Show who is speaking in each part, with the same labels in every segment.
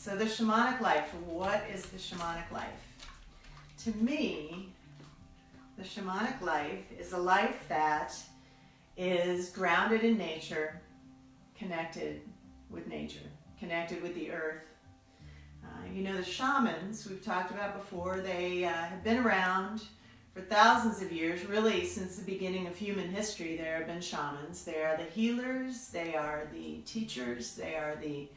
Speaker 1: So the shamanic life, what is the shamanic life? To me, the shamanic life is a life that is grounded in nature, connected with nature, connected with the earth. You know, the shamans we've talked about before, they have been around for thousands of years, really since the beginning of human history. There have been shamans. They are the healers, they are the teachers, they are the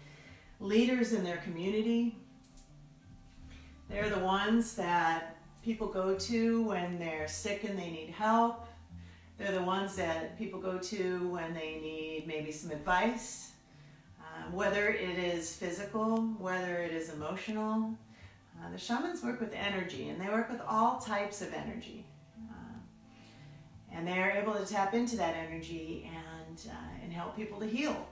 Speaker 1: leaders in their community. They're the ones that people go to when they're sick and they need help. They're the ones that people go to when they need maybe some advice. Whether it is physical, whether it is emotional. The shamans work with energy, and they work with all types of energy. And they're able to tap into that energy and help people to heal.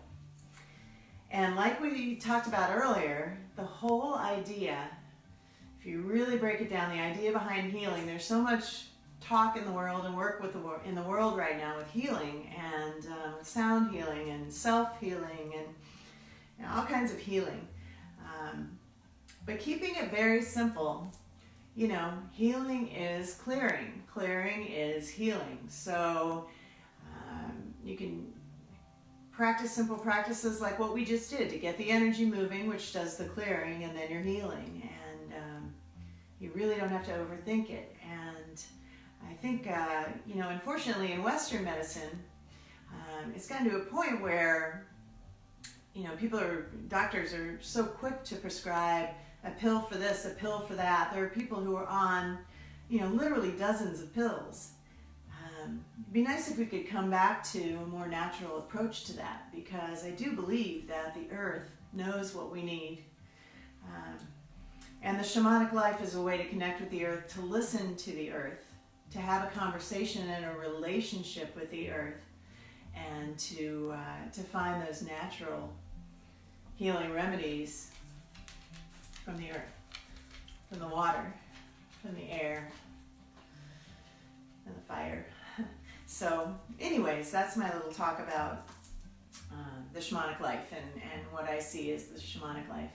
Speaker 1: And like we talked about earlier, the whole idea, if you really break it down, the idea behind healing, there's so much talk in the world and work in the world right now with healing and sound healing and self-healing and all kinds of healing. But keeping it very simple, you know, healing is clearing. Clearing is healing. So you can practice simple practices like what we just did to get the energy moving, which does the clearing, and then you're healing. And you really don't have to overthink it. And I think, you know, unfortunately in Western medicine, it's gotten to a point where, you know, doctors are so quick to prescribe a pill for this, a pill for that. There are people who are on, you know, literally dozens of pills. It'd be nice if we could come back to a more natural approach to that, because I do believe that the earth knows what we need. And the shamanic life is a way to connect with the earth, to listen to the earth, to have a conversation and a relationship with the earth, and to find those natural healing remedies from the earth, from the water, from the air, and the fire. So anyways, that's my little talk about the shamanic life and what I see as the shamanic life.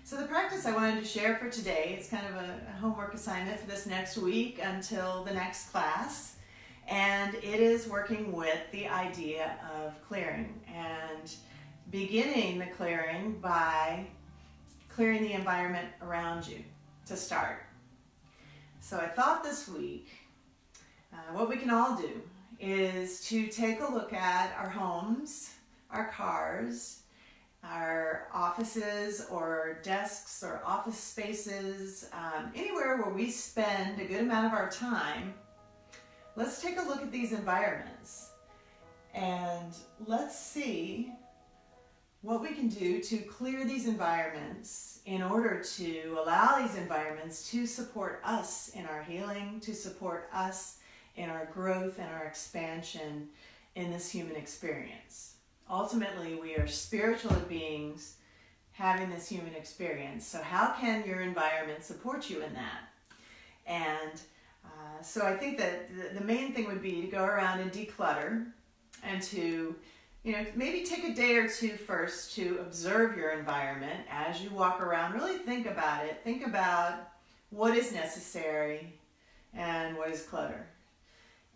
Speaker 1: So the practice I wanted to share for today, it's kind of a homework assignment for this next week until the next class. And it is working with the idea of clearing and beginning the clearing by clearing the environment around you to start. So I thought this week, what we can all do is to take a look at our homes, our cars, our offices or desks or office spaces, anywhere where we spend a good amount of our time. Let's take a look at these environments and let's see what we can do to clear these environments in order to allow these environments to support us in our healing, to support us in our growth and our expansion in this human experience. Ultimately, we are spiritual beings having this human experience. So how can your environment support you in that? And so I think that the main thing would be to go around and declutter and to, you know, maybe take a day or two first to observe your environment as you walk around. Really think about it. Think about what is necessary and what is clutter.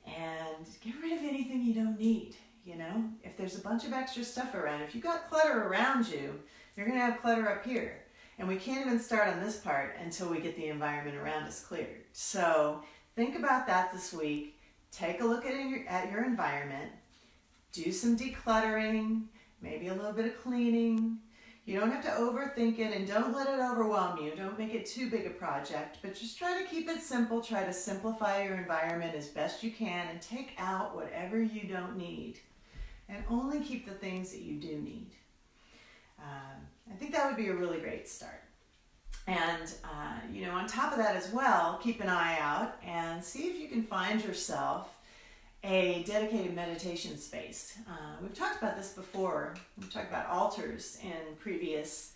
Speaker 1: And get rid of anything you don't need, you know. If there's a bunch of extra stuff around, if you've got clutter around you, you're going to have clutter up here. And we can't even start on this part until we get the environment around us cleared. So think about that this week. Take a look at your environment. Do some decluttering, maybe a little bit of cleaning. You don't have to overthink it, and don't let it overwhelm you. Don't make it too big a project, but just try to keep it simple. Try to simplify your environment as best you can and take out whatever you don't need and only keep the things that you do need. I think that would be a really great start. And, you know, on top of that as well, keep an eye out and see if you can find yourself a dedicated meditation space. We've talked about this before. We've talked about altars in previous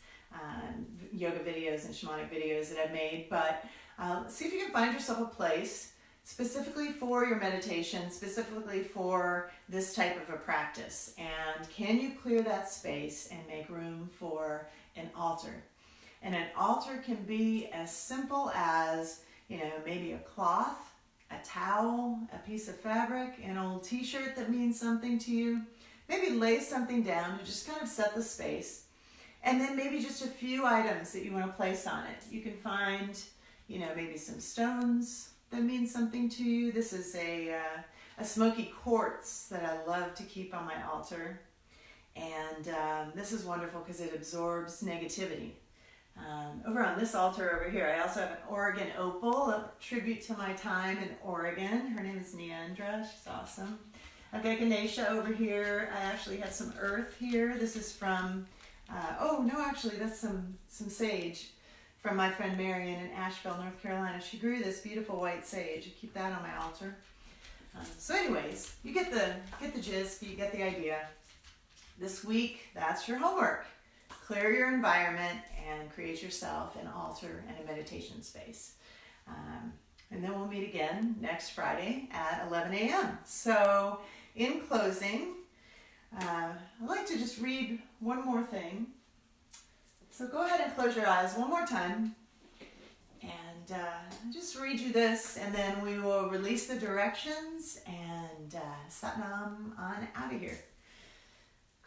Speaker 1: yoga videos and shamanic videos that I've made, but see if you can find yourself a place specifically for your meditation, specifically for this type of a practice. And can you clear that space and make room for an altar? And an altar can be as simple as, maybe a cloth, a towel, a piece of fabric, an old t-shirt that means something to you. Maybe lay something down to just kind of set the space. And then maybe just a few items that you want to place on it. You can find, maybe some stones that mean something to you. This is a smoky quartz that I love to keep on my altar. And this is wonderful because it absorbs negativity. Over on this altar over here, I also have an Oregon opal, a tribute to my time in Oregon. Her name is Neandra. She's awesome. I've got Ganesha over here. I actually have some earth here. This is from, that's some sage from my friend Marion in Asheville, North Carolina. She grew this beautiful white sage. I keep that on my altar. So anyways, you get the gist, you get the idea. This week, that's your homework. Clear your environment and create yourself an altar and a meditation space. And then we'll meet again next Friday at 11 a.m. So in closing, I'd like to just read one more thing. So go ahead and close your eyes one more time. And just read you this, and then we will release the directions and Satnam on out of here.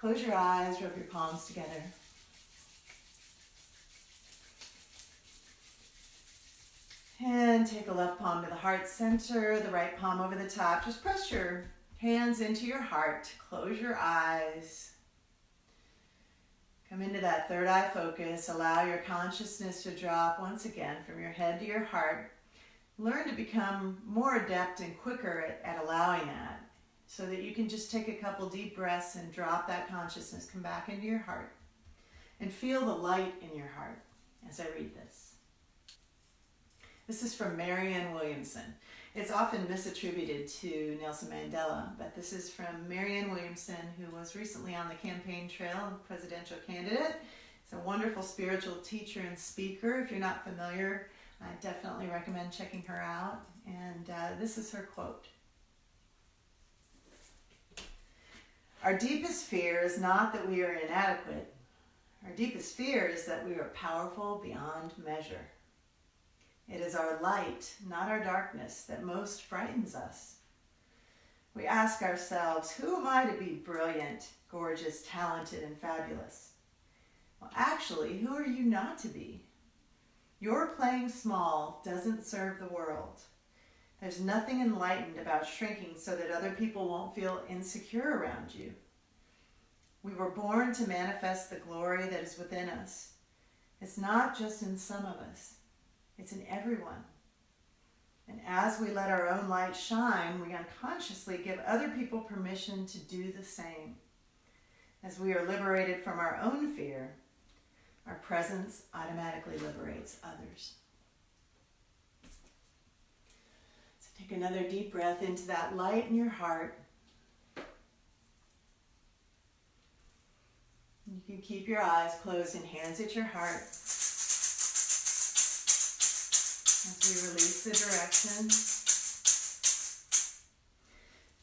Speaker 1: Close your eyes, rub your palms together. And take a left palm to the heart center, the right palm over the top. Just press your hands into your heart. Close your eyes. Come into that third eye focus. Allow your consciousness to drop once again from your head to your heart. Learn to become more adept and quicker at allowing that, so that you can just take a couple deep breaths and drop that consciousness. Come back into your heart and feel the light in your heart as I read this. This is from Marianne Williamson. It's often misattributed to Nelson Mandela, but this is from Marianne Williamson, who was recently on the campaign trail, presidential candidate. It's a wonderful spiritual teacher and speaker. If you're not familiar, I definitely recommend checking her out. And this is her quote. Our deepest fear is not that we are inadequate. Our deepest fear is that we are powerful beyond measure. It is our light, not our darkness, that most frightens us. We ask ourselves, who am I to be brilliant, gorgeous, talented, and fabulous? Well, actually, who are you not to be? Your playing small doesn't serve the world. There's nothing enlightened about shrinking so that other people won't feel insecure around you. We were born to manifest the glory that is within us. It's not just in some of us. It's in everyone. And as we let our own light shine, we unconsciously give other people permission to do the same. As we are liberated from our own fear, our presence automatically liberates others. So take another deep breath into that light in your heart. You can keep your eyes closed and hands at your heart. As we release the direction,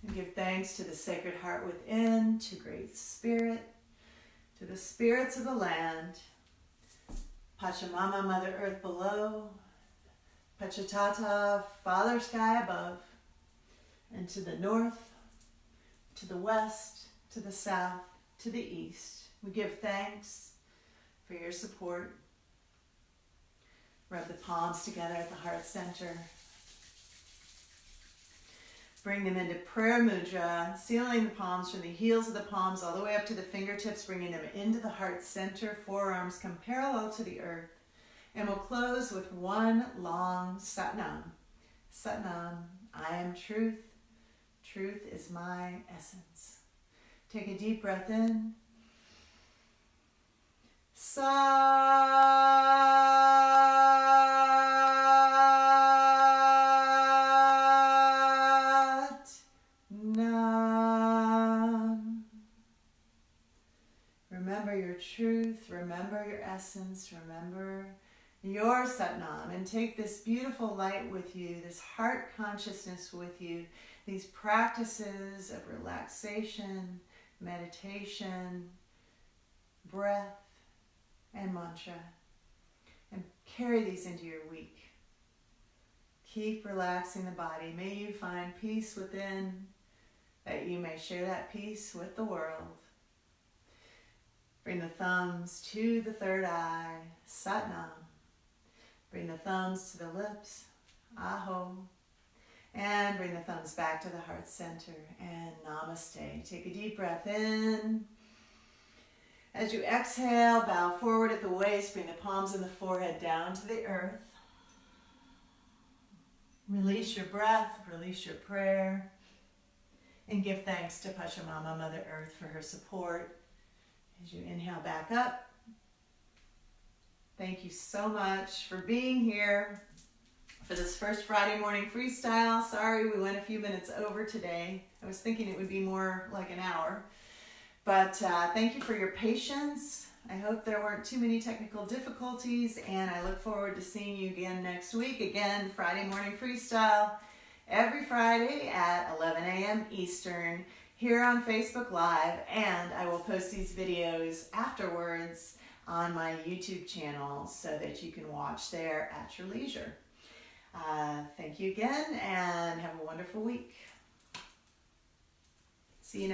Speaker 1: and give thanks to the Sacred Heart within, to Great Spirit, to the spirits of the land, Pachamama, Mother Earth below, Pachatata, Father Sky above, and to the north, to the west, to the south, to the east. We give thanks for your support. Rub the palms together at the heart center. Bring them into prayer mudra, sealing the palms from the heels of the palms all the way up to the fingertips, bringing them into the heart center. Forearms come parallel to the earth. And we'll close with one long Satnam. Satnam, I am truth. Truth is my essence. Take a deep breath in. Remember your truth, remember your essence, remember your Satnam, and take this beautiful light with you, this heart consciousness with you, these practices of relaxation, meditation, breath, and mantra, and carry these into your week. Keep relaxing the body. May you find peace within, that you may share that peace with the world. Bring the thumbs to the third eye, Satnam. Bring the thumbs to the lips, Aho. And bring the thumbs back to the heart center, and Namaste. Take a deep breath in. As you exhale, bow forward at the waist. Bring the palms and the forehead down to the earth. Release your breath, release your prayer, and give thanks to Pachamama, Mother Earth, for her support. As you inhale back up, thank you so much for being here for this first Friday morning freestyle. Sorry we went a few minutes over today. I was thinking it would be more like an hour. But thank you for your patience. I hope there weren't too many technical difficulties, and I look forward to seeing you again next week. Again, Friday morning freestyle every Friday at 11 a.m. Eastern here on Facebook Live, and I will post these videos afterwards on my YouTube channel so that you can watch there at your leisure. Thank you again, and have a wonderful week. See you next